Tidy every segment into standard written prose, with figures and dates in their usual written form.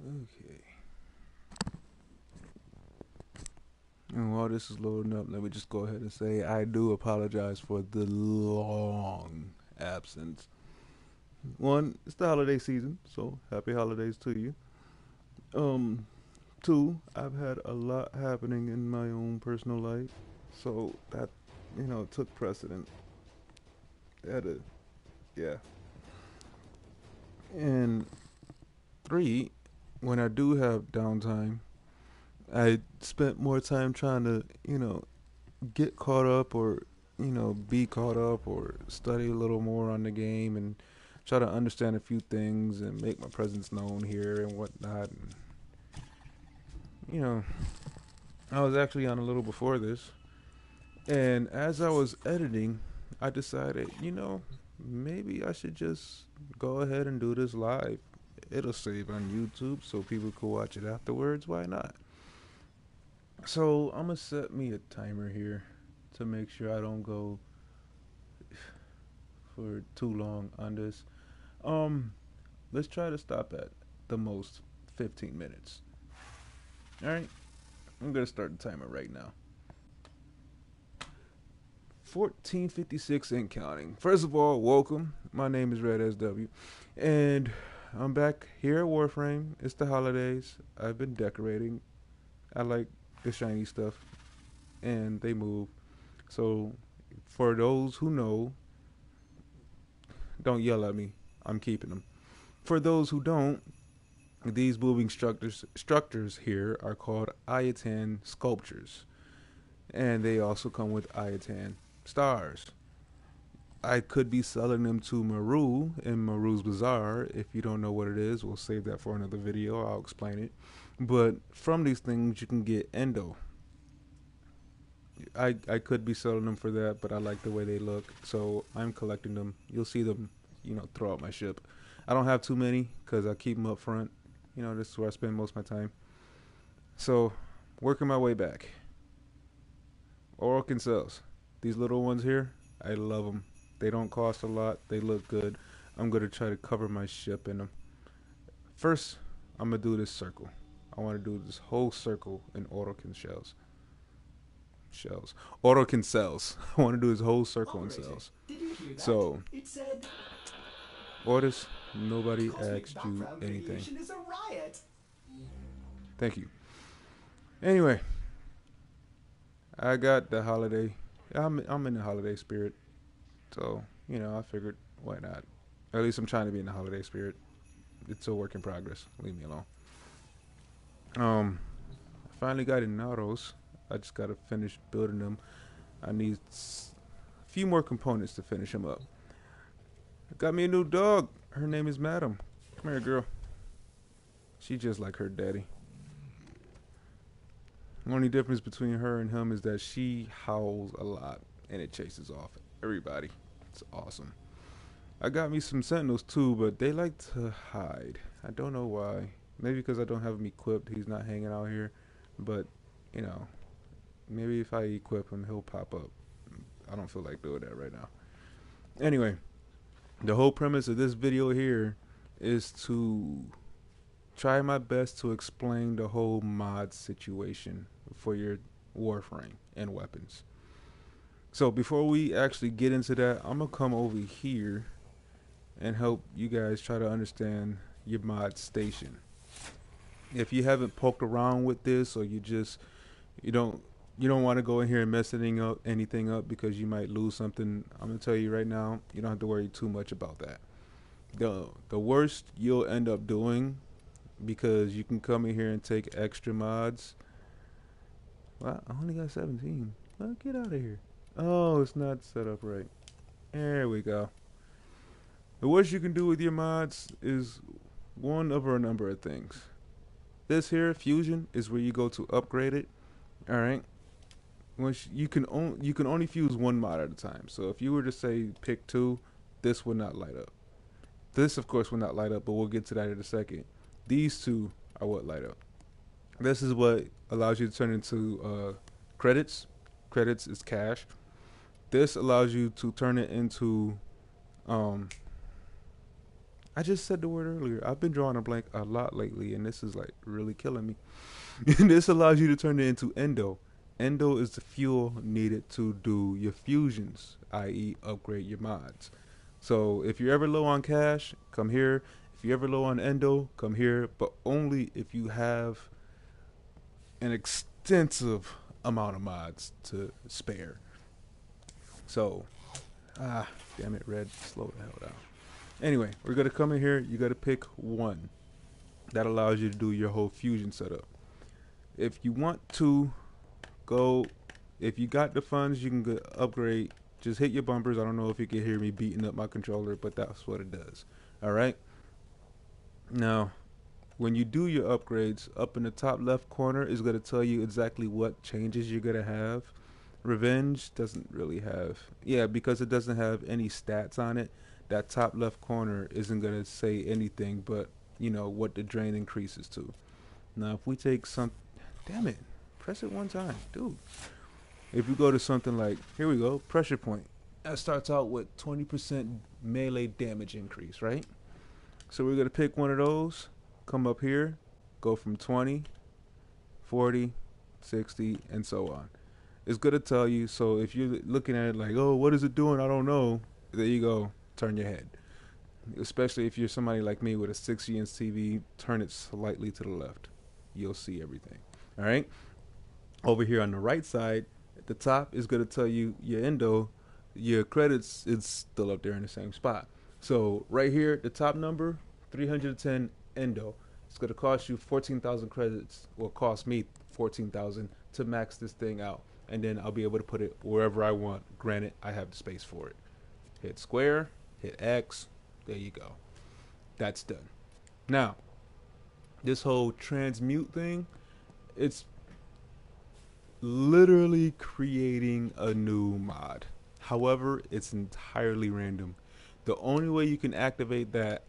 Okay. And while this is loading up, let me just go ahead and say I do apologize for the long absence. One, it's the holiday season, so happy holidays to you. Um, two, I've had a lot happening in my own personal life, so that took precedent. Had a yeah. And three, when I do have downtime, I spent more time trying to get caught up or be caught up or study a little more on the game and try to understand a few things and make my presence known here and whatnot. And, you know, I was actually on a little before this, and as I was editing, I decided, maybe I should just go ahead and do this live. It'll save on YouTube so people can watch it afterwards. Why not? So I'm gonna set me a timer here to make sure I don't go for too long on this. Um, let's try to stop at the most 15 minutes. All right, I'm gonna start the timer right now. 14:56 and counting. First of all, welcome. My name is RedDSW, and I'm back here at Warframe. It's the holidays. I've been decorating. I like the shiny stuff, and they move. So, for those who know, don't yell at me. I'm keeping them. For those who don't, these moving structures here are called Ayatan sculptures, and they also come with Ayatan stars. I could be selling them to Maru in Maru's Bazaar. If you don't know what it is, we'll save that for another video. I'll explain it. But from these things, you can get endo. I could be selling them for that, but I like the way they look, so I'm collecting them. You'll see them, throughout my ship. I don't have too many because I keep them up front. This is where I spend most of my time. So, working my way back. Oral cells. These little ones here, I love them. They don't cost a lot. They look good. I'm going to try to cover my ship in them. First, I'm going to do this circle. I want to do this whole circle in Orokin shells. Orokin cells. I want to do this whole circle in cells. So, Orders, nobody asked you anything. Thank you. Anyway, I got the holiday. I'm in the holiday spirit. So, I figured, why not? At least I'm trying to be in the holiday spirit. It's a work in progress. Leave me alone. I finally got Inaros. I just gotta finish building them. I need a few more components to finish them up. I got me a new dog. Her name is Madam. Come here, girl. She just like her daddy. The only difference between her and him is that she howls a lot and it chases off everybody. It's awesome. I got me some sentinels too, but they like to hide. I don't know why. Maybe because I don't have him equipped. He's not hanging out here. But, maybe if I equip him, he'll pop up. I don't feel like doing that right now. Anyway, the whole premise of this video here is to try my best to explain the whole mod situation for your Warframe and weapons. So before we actually get into that, I'm going to come over here and help you guys try to understand your mod station. If you haven't poked around with this, or you don't want to go in here and mess anything up because you might lose something, I'm gonna tell you right now, you don't have to worry too much about that. The worst you'll end up doing, because you can come in here and take extra mods. Well, I only got 17. Well, get out of here. Oh, it's not set up right. There we go. The worst you can do with your mods is one of a number of things. This here, fusion, is where you go to upgrade it. All right. Which you can only fuse one mod at a time. So if you were to say pick 2, this would not light up. This, of course, will not light up, but we'll get to that in a second. These two are what light up. This is what allows you to turn into credits. Credits is cash. This allows you to turn it into I just said the word earlier. I've been drawing a blank a lot lately, and this is like really killing me. This allows you to turn it into endo. Endo is the fuel needed to do your fusions, i.e., upgrade your mods. So if you're ever low on cash, come here. If you're ever low on endo, come here. But only if you have an extensive amount of mods to spare. So, damn it, Red, slow the hell down. Anyway, we're gonna come in here. You gotta pick one. That allows you to do your whole fusion setup. If you want to go, if you got the funds, you can go upgrade. Just hit your bumpers. I don't know if you can hear me beating up my controller, but that's what it does. All right. Now, when you do your upgrades, up in the top left corner is going to tell you exactly what changes you're going to have. Revenge doesn't really have, yeah, because it doesn't have any stats on it. That top left corner isn't going to say anything but, you know, what the drain increases to. Now, if we take some, damn it, press it one time, dude. If you go to something like, here we go, pressure point. That starts out with 20% melee damage increase, right? So we're going to pick one of those, come up here, go from 20, 40, 60, and so on. It's going to tell you, so if you're looking at it like, oh, what is it doing? I don't know. There you go, turn your head. Especially if you're somebody like me with a 60-inch TV, turn it slightly to the left. You'll see everything. All right? Over here on the right side, at the top is going to tell you your endo. Your credits is still up there in the same spot. So right here, the top number, 310 endo. It's going to cost you 14,000 credits. Will cost me 14,000 to max this thing out. And then I'll be able to put it wherever I want. Granted, I have the space for it. Hit square, hit X. There you go. That's done. Now, this whole transmute thing, it's literally creating a new mod. However, it's entirely random. The only way you can activate that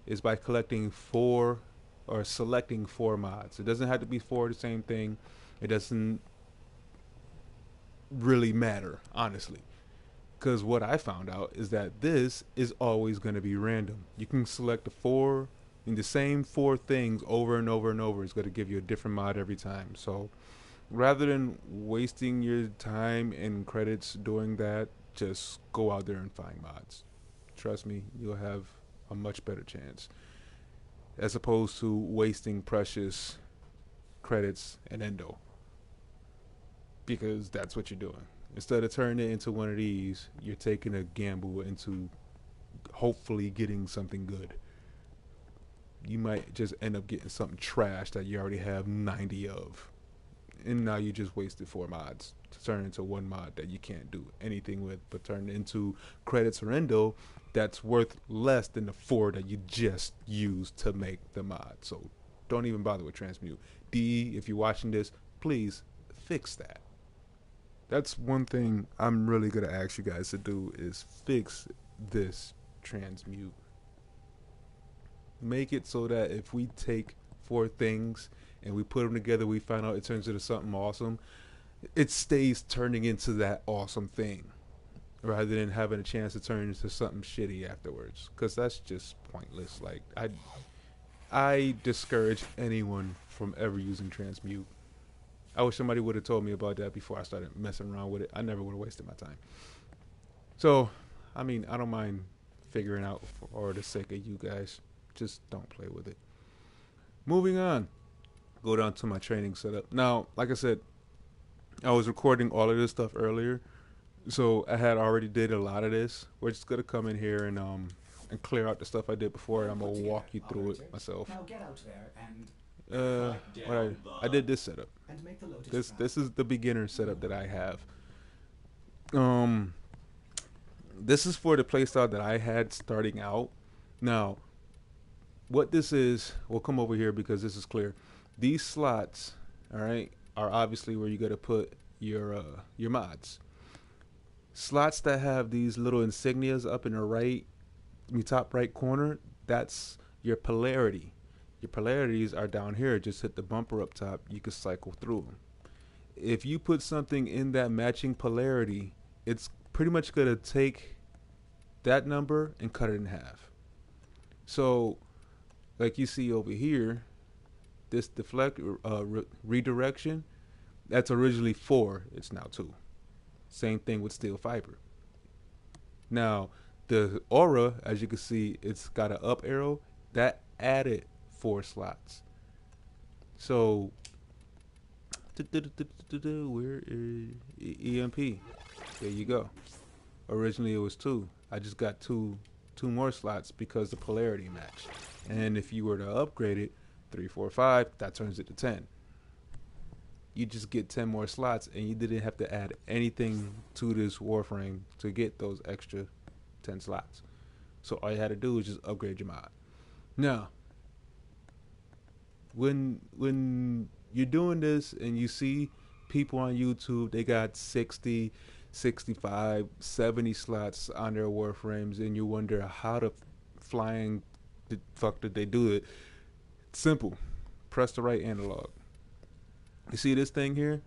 is by collecting 4 or selecting 4 mods. It doesn't have to be 4 the same thing. It doesn't really matter, honestly. Because what I found out is that this is always going to be random. You can select the same 4 things over and over and over. It's going to give you a different mod every time. So rather than wasting your time and credits doing that, just go out there and find mods. Trust me, you'll have a much better chance. As opposed to wasting precious credits and endo. Because that's what you're doing. Instead of turning it into one of these, you're taking a gamble into hopefully getting something good. You might just end up getting something trash that you already have 90 of. And now you just wasted 4 mods to turn into one mod that you can't do anything with, but turn into credits or endo that's worth less than the 4 that you just used to make the mod. So don't even bother with transmute. DE, if you're watching this, please fix that. That's one thing I'm really going to ask you guys to do is fix this transmute. Make it so that if we take 4 things and we put them together, we find out it turns into something awesome, it stays turning into that awesome thing rather than having a chance to turn into something shitty afterwards, because that's just pointless. Like I discourage anyone from ever using transmute. I wish somebody would have told me about that before I started messing around with it. I never would have wasted my time. So, I mean, I don't mind figuring out for the sake of you guys. Just don't play with it. Moving on. Go down to my training setup. Now, like I said, I was recording all of this stuff earlier. So I had already did a lot of this. We're just going to come in here and clear out the stuff I did before, and I'm going to walk you through it myself. Now get out there and I did this setup. This is the beginner setup that I have. This is for the playstyle that I had starting out. Now, what this is, we'll come over here because this is clear. These slots, all right, are obviously where you got to put your mods. Slots that have these little insignias up in the top right corner, that's your polarity. Your polarities are down here. Just hit the bumper up top. You can cycle through them. If you put something in that matching polarity, it's pretty much going to take that number and cut it in half. So, like you see over here, this deflect redirection, that's originally 4. It's now 2. Same thing with steel fiber. Now, the aura, as you can see, it's got an up arrow that added 4 slots. So, where is EMP? There you go. Originally it was 2. I just got two more slots because the polarity matched. And if you were to upgrade it, 3, 4, 5, that turns it to 10. You just get 10 more slots, and you didn't have to add anything to this Warframe to get those extra 10 slots. So all you had to do was just upgrade your mod. Now, when you're doing this and you see people on YouTube, they got 60, 65, 70 slots on their Warframes, and you wonder how the flying the fuck did they do it. It's simple. Press the right analog. You see this thing here?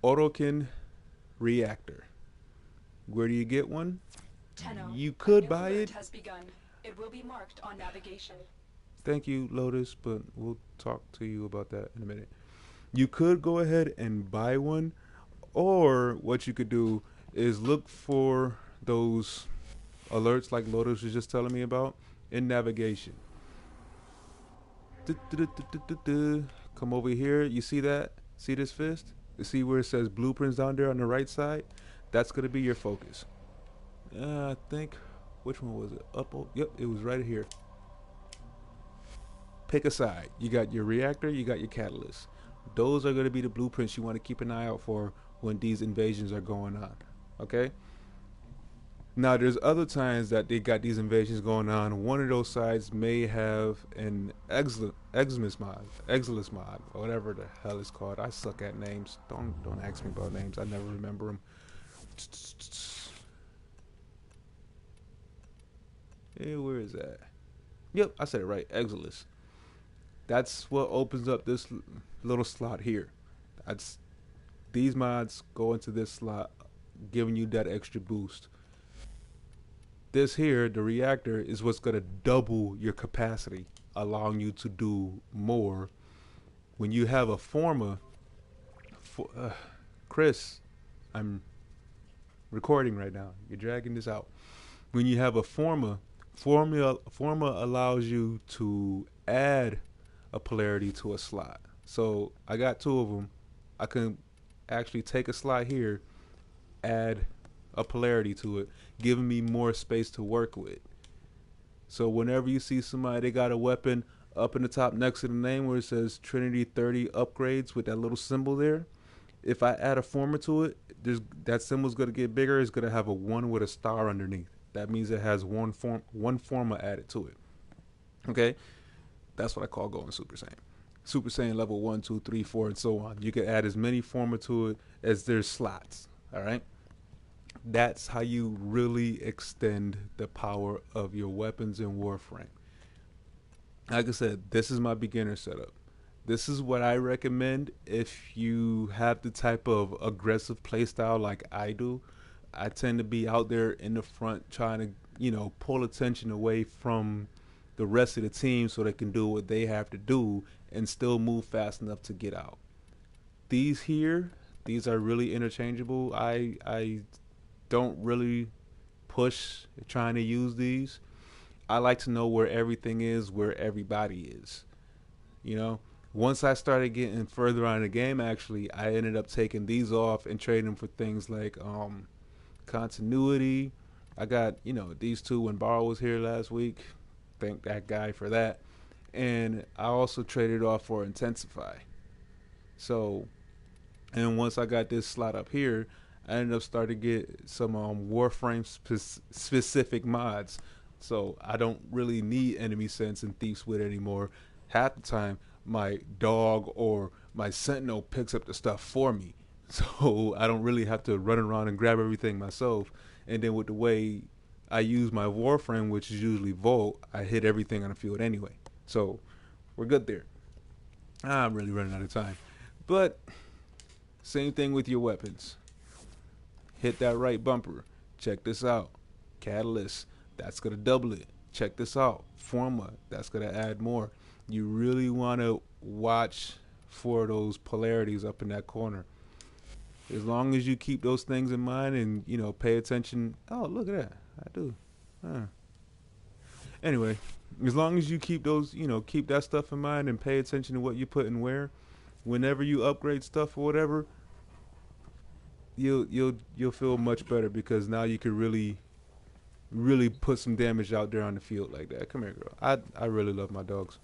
Autokin reactor. Where do you get one? You could buy it. Has begun. It will be marked on navigation. Thank you, Lotus, but we'll talk to you about that in a minute. You could go ahead and buy one, or what you could do is look for those alerts like Lotus was just telling me about in navigation. Come over here. You see that? See this fist? You see where it says blueprints down there on the right side? That's going to be your focus. I think, which one was it? Yep, it was right here. Pick a side. You got your reactor, you got your catalyst. Those are going to be the blueprints you want to keep an eye out for when these invasions are going on. Okay? Now, there's other times that they got these invasions going on. One of those sides may have an Exilus mod, or whatever the hell it's called. I suck at names. Don't ask me about names. I never remember them. Hey, where is that? Yep, I said it right. Exilus. That's what opens up this little slot here. That's these mods go into this slot, giving you that extra boost. This here, the reactor, is what's going to double your capacity, allowing you to do more. When you have a Forma, Chris, I'm recording right now. You're dragging this out. When you have a Forma allows you to add a polarity to a slot. So I got 2 of them. I can actually take a slot here, add a polarity to it, giving me more space to work with. So whenever you see somebody, they got a weapon up in the top next to the name where it says Trinity 30 upgrades with that little symbol there, if I add a Forma to it, that symbol's going to get bigger. It's going to have a 1 with a star underneath. That means it has one Forma added to it. Okay? That's what I call going Super Saiyan. Super Saiyan level 1, 2, 3, 4, and so on. You can add as many Forma to it as there's slots. All right? That's how you really extend the power of your weapons in Warframe. Like I said, this is my beginner setup. This is what I recommend if you have the type of aggressive playstyle like I do. I tend to be out there in the front trying to, pull attention away from the rest of the team so they can do what they have to do and still move fast enough to get out. These are really interchangeable. I don't really push trying to use these. I like to know where everything is, where everybody is. Once I started getting further on in the game, actually, I ended up taking these off and trading them for things like continuity. I got, these 2 when Barrow was here last week. Thank that guy for that. And I also traded off for intensify. So, and once I got this slot up here, I ended up starting to get some Warframe specific mods. So I don't really need enemy sense and Thief's Wit anymore. Half the time, my dog or my sentinel picks up the stuff for me. So I don't really have to run around and grab everything myself. And then with the way I use my Warframe, which is usually Volt, I hit everything on the field anyway. So we're good there. I'm really running out of time. But same thing with your weapons. Hit that right bumper. Check this out. Catalyst. That's going to double it. check this out. Forma, that's going to add more. You really want to watch for those polarities up in that corner. As long as you keep those things in mind and, pay attention. Oh, look at that. I do. Huh. Anyway, as long as you keep those, keep that stuff in mind and pay attention to what you put and where, whenever you upgrade stuff or whatever, you'll feel much better because now you can really put some damage out there on the field like that. Come here, girl. I really love my dogs,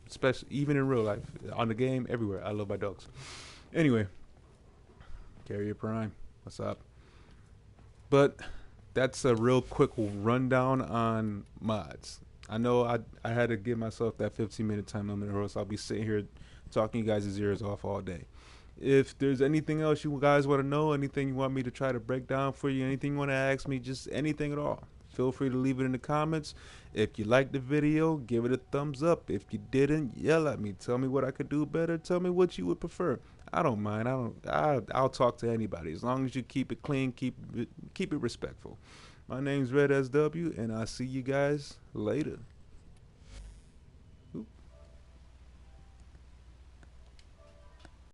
especially even in real life, on the game, everywhere. I love my dogs. Anyway, Carrier Prime, what's up? But that's a real quick rundown on mods. I know I had to give myself that 15-minute time limit, or else I'll be sitting here talking you guys' ears off all day. If there's anything else you guys want to know, anything you want me to try to break down for you, anything you want to ask me, just anything at all, feel free to leave it in the comments. If you liked the video, give it a thumbs up. If you didn't, yell at me. Tell me what I could do better. Tell me what you would prefer. I don't mind. I'll talk to anybody as long as you keep it clean, keep it respectful. My name's RedDSW, and I'll see you guys later.